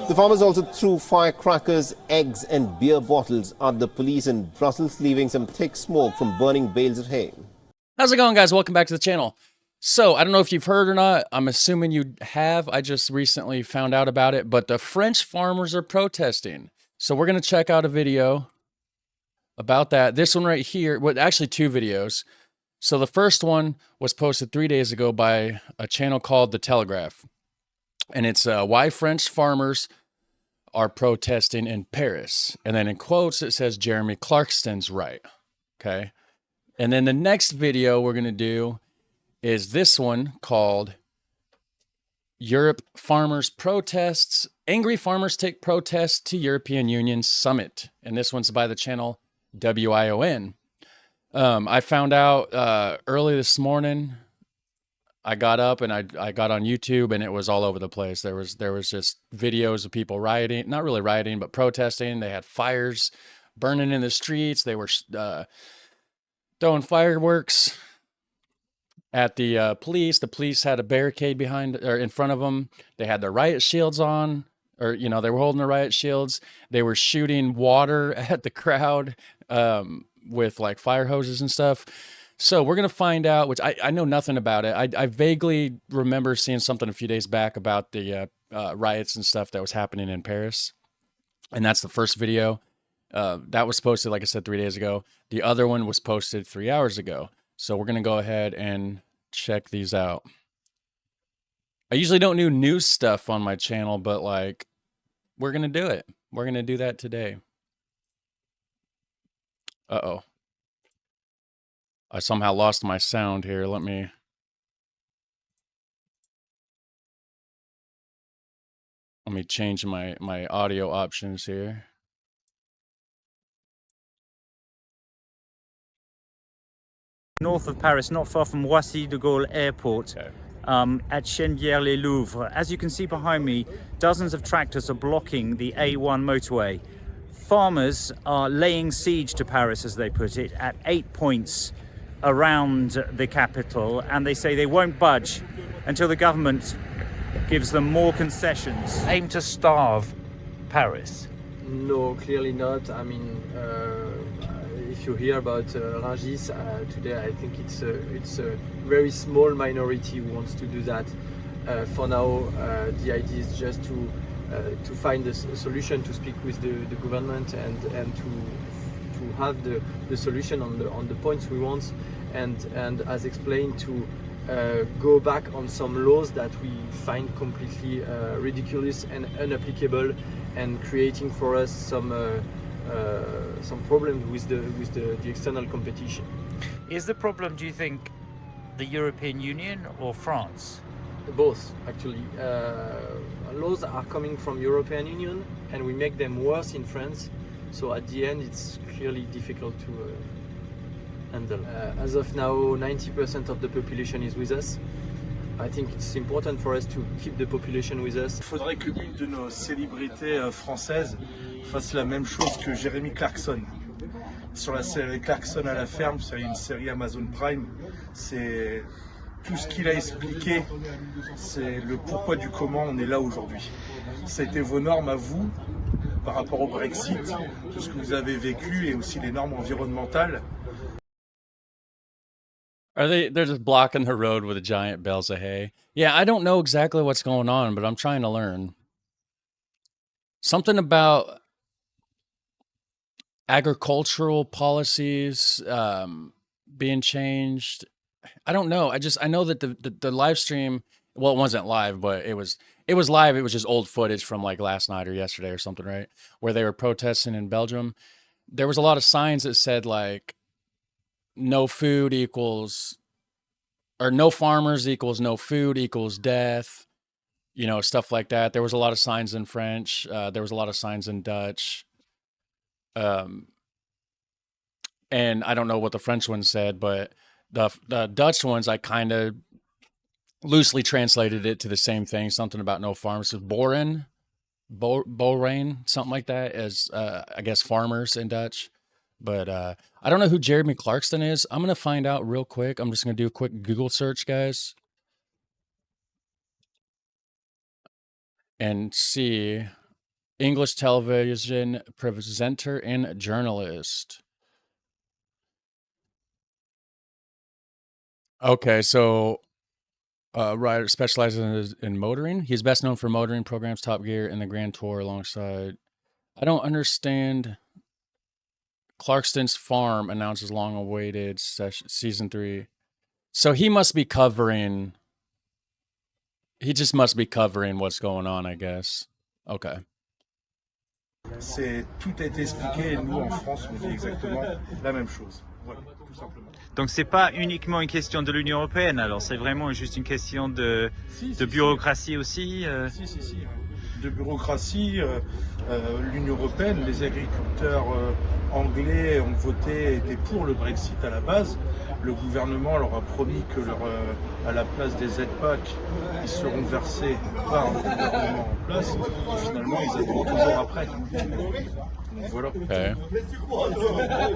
The farmers also threw firecrackers, eggs and beer bottles at the police in Brussels, leaving some thick smoke from burning bales of hay. How's it going, guys? Welcome back to the channel. So, I don't know if you've heard or not. I'm assuming you have. I just recently found out about it, but the French farmers are protesting. So we're going to check out a video about that. This one right here, well, actually two videos. So the first one was posted 3 days ago by a channel called The Telegraph. And it's why French farmers are protesting in Paris. And then in quotes, it says Jeremy Clarkson's right. Okay. And then the next video we're going to do is this one called Europe Farmers Protests. Angry farmers take protests to European Union Summit. And this one's by the channel WION. I found out early this morning. I got up and I got on YouTube and it was all over the place. There was just videos of people rioting, not really rioting, but protesting. They had fires burning in the streets. They were throwing fireworks at the police. The police had a barricade behind or in front of them. They had their riot shields on, or they were holding the riot shields. They were shooting water at the crowd with like fire hoses and stuff. So we're gonna find out, which I know nothing about it. I vaguely remember seeing something a few days back about the riots and stuff that was happening in Paris, and that's the first video. That was posted, like I said, 3 days ago. The other one was posted 3 hours ago. So we're going to go ahead and check these out. I usually don't do news stuff on my channel, but like, we're going to do it. We're going to do that today. Uh-oh. I somehow lost my sound here. Let me change my audio options here. North of Paris, not far from Roissy de Gaulle Airport, Okay. at Chennevières-les-Louvres. As you can see behind me, dozens of tractors are blocking the A1 motorway. Farmers are laying siege to Paris, as they put it, at 8 points around the capital, and they say they won't budge until the government gives them more concessions. Aim to starve Paris? No, clearly not. I mean, if you hear about Rungis today, I think it's a very small minority who wants to do that. For now, the idea is just to find a solution, to speak with the government and to have the solution on the points we want, and as explained, to go back on some laws that we find completely ridiculous and unapplicable, and creating for us some problems with the external competition. Is the problem, do you think, the European Union or France? Both, actually. Laws are coming from European Union and we make them worse in France. So at the end, it's clearly difficult to handle. As of now, 90% of the population is with us. I think it's important for us to keep the population with us. Il faudrait que une de nos célébrités françaises fasse la même chose que Jeremy Clarkson. Sur la série Clarkson à la ferme, c'est une série Amazon Prime. C'est tout ce qu'il a expliqué, c'est le pourquoi du comment on est là aujourd'hui. Ça a été vos normes à vous par rapport au Brexit, tout ce que vous avez vécu et aussi les normes environnementales. They're just blocking the road with a giant bales of hay. Yeah, I don't know exactly what's going on, but I'm trying to learn. Something about agricultural policies being changed. I don't know. I know that the live stream, well, it wasn't live, but it was live. It was just old footage from like last night or yesterday or something, right? Where they were protesting in Belgium. There was a lot of signs that said like, no food equals, or no farmers equals no food equals death, stuff like that. There was a lot of signs in French. There was a lot of signs in Dutch. And I don't know what the French one said, but the Dutch ones, I kind of loosely translated it to the same thing. Something about no farmers. Boeren, something like that, as I guess farmers in Dutch. But I don't know who Jeremy Clarkson is. I'm going to find out real quick. I'm just going to do a quick Google search, guys, and see English television presenter and journalist. Okay, so Ryder specializes in motoring. He's best known for motoring programs, Top Gear, and the Grand Tour alongside. I don't understand. Clarkston's Farm announces long-awaited season 3. So he must be covering. He just must be covering what's going on, I guess. Okay. Tout a été expliqué et nous en France on dit exactement la même chose. Voilà, tout simplement. Donc c'est pas uniquement une question de l'Union européenne, alors c'est vraiment juste une question de bureaucratie aussi. Si. De bureaucratie, l'Union européenne, les agriculteurs anglais ont voté, étaient pour le Brexit à la base. Le gouvernement leur a promis que à la place des aides PAC, ils seront versés par le gouvernement en place. Et finalement, ils attendent toujours après. Donc voilà. Okay.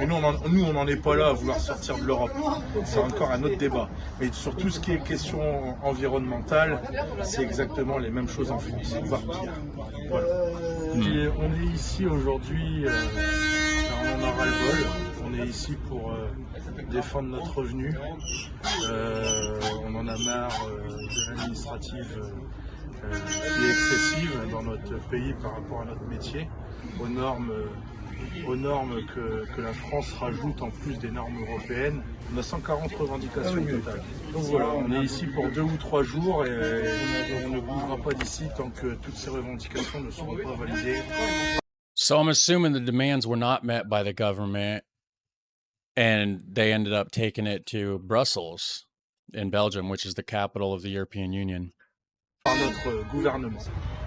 Et nous, on n'en est pas là à vouloir sortir de l'Europe. C'est encore un autre débat. Mais sur tout ce qui est question environnementale, c'est exactement les mêmes choses en France, voire pire. Voilà. Puis, on est ici aujourd'hui, on en a ras-le-bol. On est ici pour défendre notre revenu. On en a marre de l'administrative qui est excessive dans notre pays par rapport à notre métier, aux normes que la France rajoute en plus des normes européennes. On a 140 revendications totales. Donc voilà, on est ici pour 2 ou 3 jours et on ne bougera pas d'ici tant que toutes ces revendications ne seront pas validées. So I'm assuming the demands were not met by the government and they ended up taking it to Brussels in Belgium, which is the capital of the European Union. Par notre gouvernement.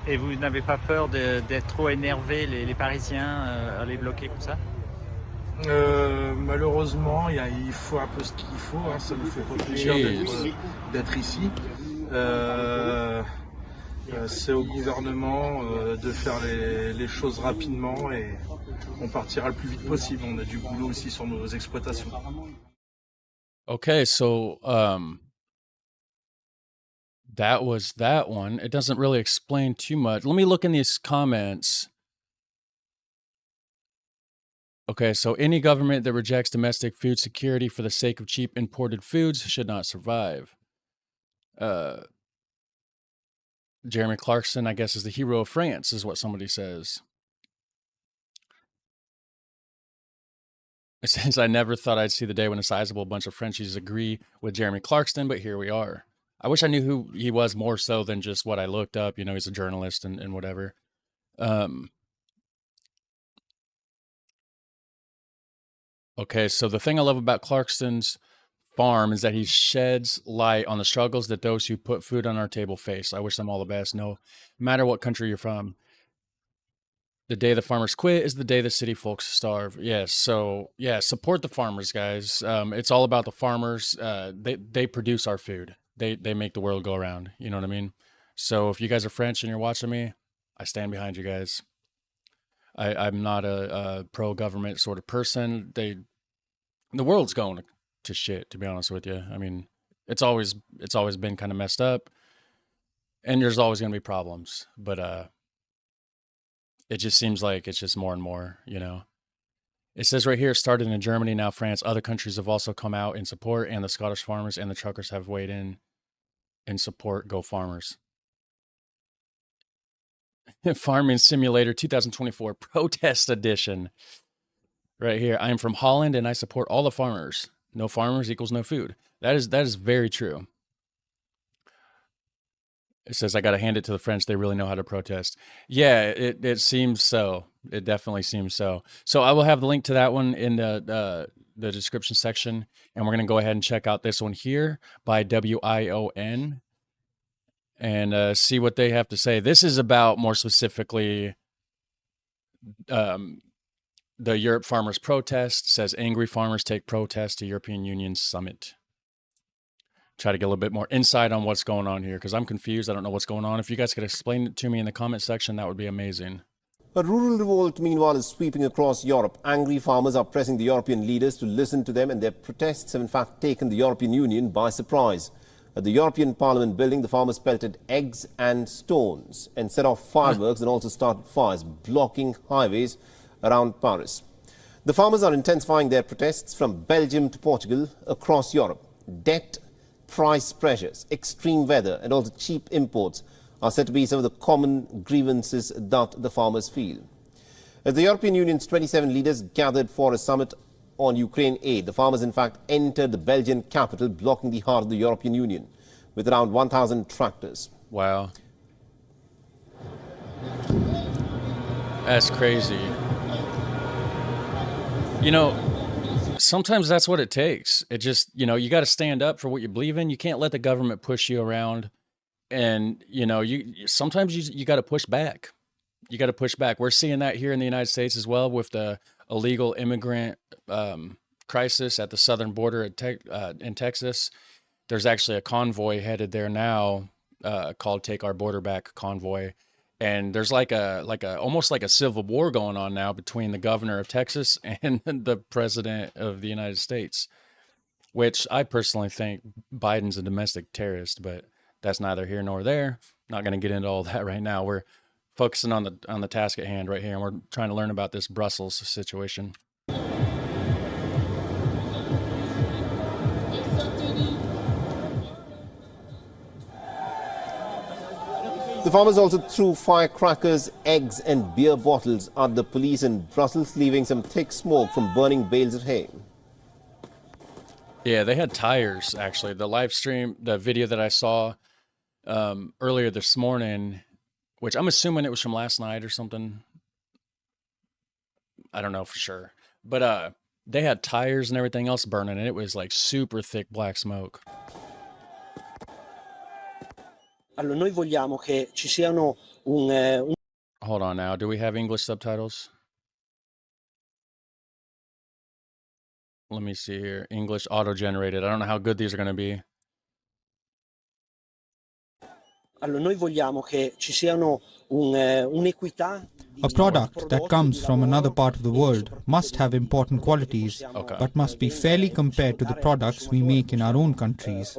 Et vous n'avez pas peur d'être trop énervé, les Parisiens, à les bloquer comme ça? Malheureusement, il faut un peu ce qu'il faut, hein, ça nous fait pas plaisir d'être ici. C'est au gouvernement de faire les choses rapidement et on partira le plus vite possible. On a du boulot aussi sur nos exploitations. Okay, so that was that one. It doesn't really explain too much. Let me look in these comments. Okay, so any government that rejects domestic food security for the sake of cheap imported foods should not survive. Jeremy Clarkson, I guess, is the hero of France, is what somebody says. It says, I never thought I'd see the day when a sizable bunch of Frenchies agree with Jeremy Clarkson, but here we are. I wish I knew who he was more so than just what I looked up. You know, he's a journalist and whatever. Okay, so the thing I love about Clarkson's farm is that he sheds light on the struggles that those who put food on our table face. I wish them all the best, no matter what country you're from. The day the farmers quit is the day the city folks starve. Yes, so yeah, support the farmers, guys. It's all about the farmers. They produce our food. They make the world go around. You know what I mean? So if you guys are French and you're watching me, I stand behind you guys. I'm not a pro-government sort of person. The world's going to shit, to be honest with you. I mean, it's always been kind of messed up, and there's always going to be problems. But it just seems like it's just more and more, you know. It says right here, it started in Germany, now France. Other countries have also come out in support, and the Scottish farmers and the truckers have weighed in support. Go farmers. Farming Simulator 2024 Protest Edition. Right here. I am from Holland, and I support all the farmers. No farmers equals no food. That is very true. It says, I got to hand it to the French. They really know how to protest. Yeah, it seems so. It definitely seems so. So I will have the link to that one in the description section. And we're going to go ahead and check out this one here by WION and see what they have to say. This is about, more specifically, the Europe Farmers Protest. It says, angry farmers take protest to European Union summit. Try to get a little bit more insight on what's going on here, because I'm confused. I don't know what's going on. If you guys could explain it to me in the comment section, that would be amazing. A rural revolt, meanwhile, is sweeping across Europe. Angry farmers are pressing the European leaders to listen to them, and their protests have in fact taken the European Union by surprise. At the European Parliament building, the farmers pelted eggs and stones and set off fireworks and also started fires, blocking highways around Paris. The farmers are intensifying their protests from Belgium to Portugal across Europe. Debt, price pressures, extreme weather and also cheap imports are said to be some of the common grievances that the farmers feel. As the European Union's 27 leaders gathered for a summit on Ukraine aid, the farmers in fact entered the Belgian capital, blocking the heart of the European Union with around 1,000 tractors. Wow. That's crazy. You know, sometimes that's what it takes. It just, you got to stand up for what you believe in. You can't let the government push you around. And, sometimes you got to push back. You got to push back. We're seeing that here in the United States as well with the illegal immigrant crisis at the southern border in Texas. There's actually a convoy headed there now called Take Our Border Back Convoy. And there's like almost like a civil war going on now between the governor of Texas and the president of the United States, which I personally think Biden's a domestic terrorist, but that's neither here nor there. Not going to get into all that right now. We're focusing on the task at hand right here, and we're trying to learn about this Brussels situation. The farmers also threw firecrackers, eggs and beer bottles at the police in Brussels, leaving some thick smoke from burning bales of hay. Yeah, they had tires, actually. The live stream, the video that I saw earlier this morning, which I'm assuming it was from last night or something. I don't know for sure. But they had tires and everything else burning, and it was like super thick black smoke. Allora, noi vogliamo che ci siano Hold on now. Do we have English subtitles? Let me see here. English auto-generated. I don't know how good these are going to be. Allora, noi vogliamo che ci siano un'equità. A product that comes from another part of the world must have important qualities, but must be fairly compared to the products we make in our own countries.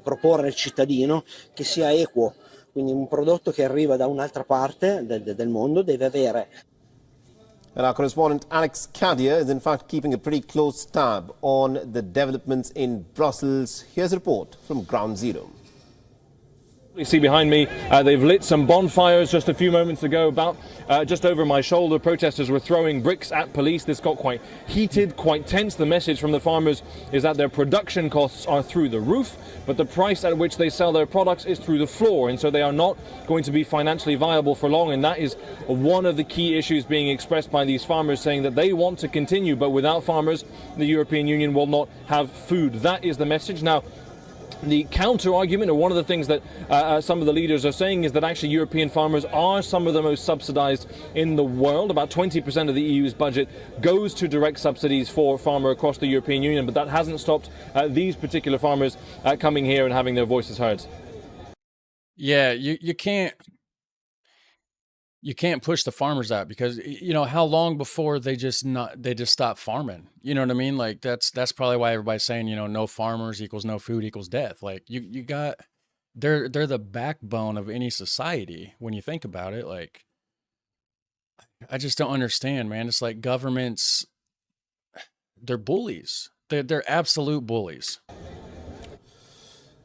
Proporre al cittadino che sia equo, quindi un prodotto che arriva da un'altra parte del mondo deve avere. And our correspondent Alex Cadia is in fact keeping a pretty close tab on the developments in Brussels. Here's a report from Ground Zero. You see behind me, they've lit some bonfires just a few moments ago. About just over my shoulder, protesters were throwing bricks at police. This got quite heated, quite tense. The message from the farmers is that their production costs are through the roof, but the price at which they sell their products is through the floor, and so they are not going to be financially viable for long. And that is one of the key issues being expressed by these farmers, saying that they want to continue, but without farmers, the European Union will not have food. That is the message. Now, the counter-argument, or one of the things that some of the leaders are saying, is that actually European farmers are some of the most subsidized in the world. About 20% of the EU's budget goes to direct subsidies for farmers across the European Union, but that hasn't stopped these particular farmers coming here and having their voices heard. Yeah, you can't push the farmers out, because how long before they just stop farming? You know what I mean? Like that's probably why everybody's saying, no farmers equals no food equals death. Like they're the backbone of any society when you think about it. Like, I just don't understand, man. It's like governments, they're bullies. They're absolute bullies.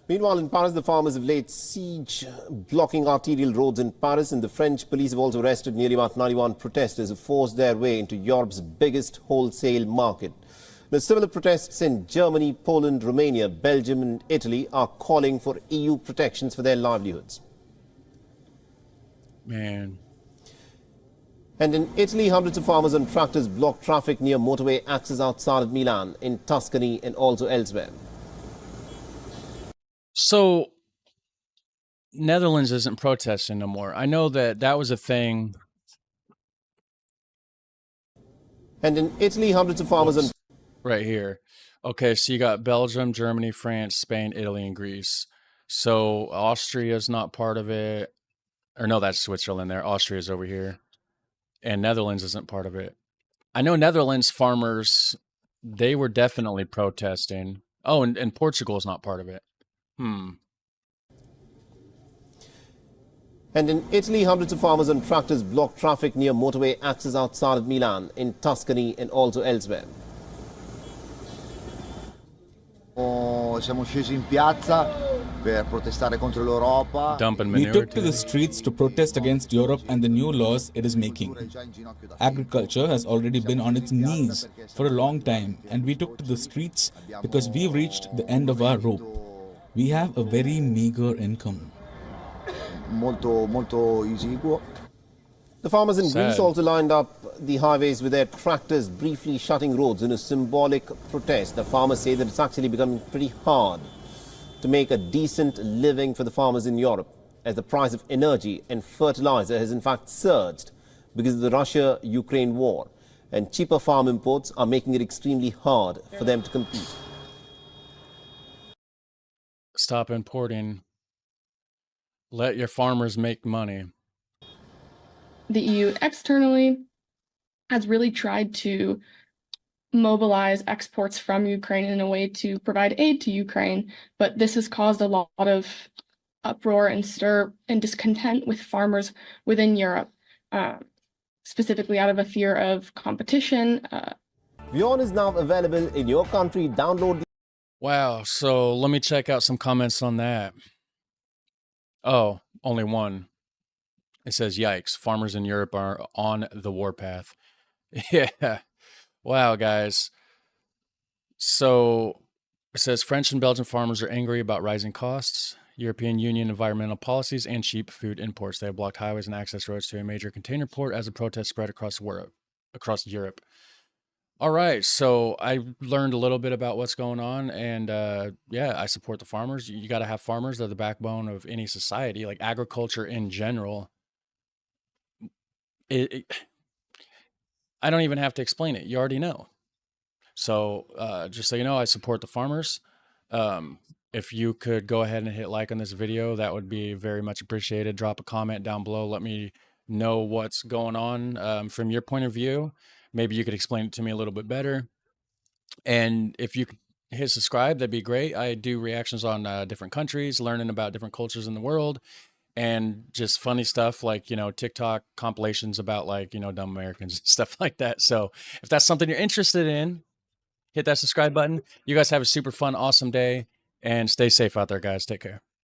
Meanwhile, in Paris, the farmers have laid siege, blocking arterial roads in Paris, and the French police have also arrested nearly about 91 protesters who forced their way into Europe's biggest wholesale market. Now, similar protests in Germany, Poland, Romania, Belgium and Italy are calling for EU protections for their livelihoods. Man. And in Italy, hundreds of farmers and tractors blocked traffic near motorway access outside of Milan, in Tuscany and also elsewhere. So, Netherlands isn't protesting no more. I know that was a thing. And in Italy, hundreds of farmers and... Right here. Okay, so you got Belgium, Germany, France, Spain, Italy, and Greece. So, Austria's not part of it. Or no, that's Switzerland there. Austria's over here. And Netherlands isn't part of it. I know Netherlands farmers, they were definitely protesting. Oh, and Portugal is not part of it. And in Italy, hundreds of farmers and tractors block traffic near motorway access outside of Milan, in Tuscany and also elsewhere. Siamo scesi in piazza per protestare contro l'Europa. Dumping We manure took to too. the streets to protest against Europe and the new laws it is making. Agriculture has already been on its knees for a long time, and we took to the streets because we've reached the end of our rope. We have a very meager income. Molto esiguo. The farmers in Sad. Greece also lined up the highways with their tractors, briefly shutting roads in a symbolic protest. The farmers say that it's actually becoming pretty hard to make a decent living for the farmers in Europe, as the price of energy and fertilizer has in fact surged because of the Russia-Ukraine war, and cheaper farm imports are making it extremely hard for them to compete. Stop importing. Let your farmers make money. The EU externally has really tried to mobilize exports from Ukraine in a way to provide aid to Ukraine, but this has caused a lot of uproar and stir and discontent with farmers within Europe, specifically out of a fear of competition. WION is now available in your country. Download the Wow, so let me check out some comments on that. Oh, only one. It says, yikes, farmers in Europe are on the warpath. Yeah. Wow, guys. So it says French and Belgian farmers are angry about rising costs, European Union environmental policies, and cheap food imports. They have blocked highways and access roads to a major container port as the protests spread across Europe. All right, so I learned a little bit about what's going on, and yeah, I support the farmers. You got to have farmers. They're the backbone of any society, like agriculture in general. I don't even have to explain it. You already know. So just so you know, I support the farmers. If you could go ahead and hit like on this video, that would be very much appreciated. Drop a comment down below. Let me know what's going on from your point of view. Maybe you could explain it to me a little bit better. And if you could hit subscribe, that'd be great. I do reactions on different countries, learning about different cultures in the world, and just funny stuff like, you know, TikTok compilations about, like, you know, dumb Americans and stuff like that. So if that's something you're interested in, hit that subscribe button. You guys have a super fun, awesome day, and stay safe out there, guys. Take care.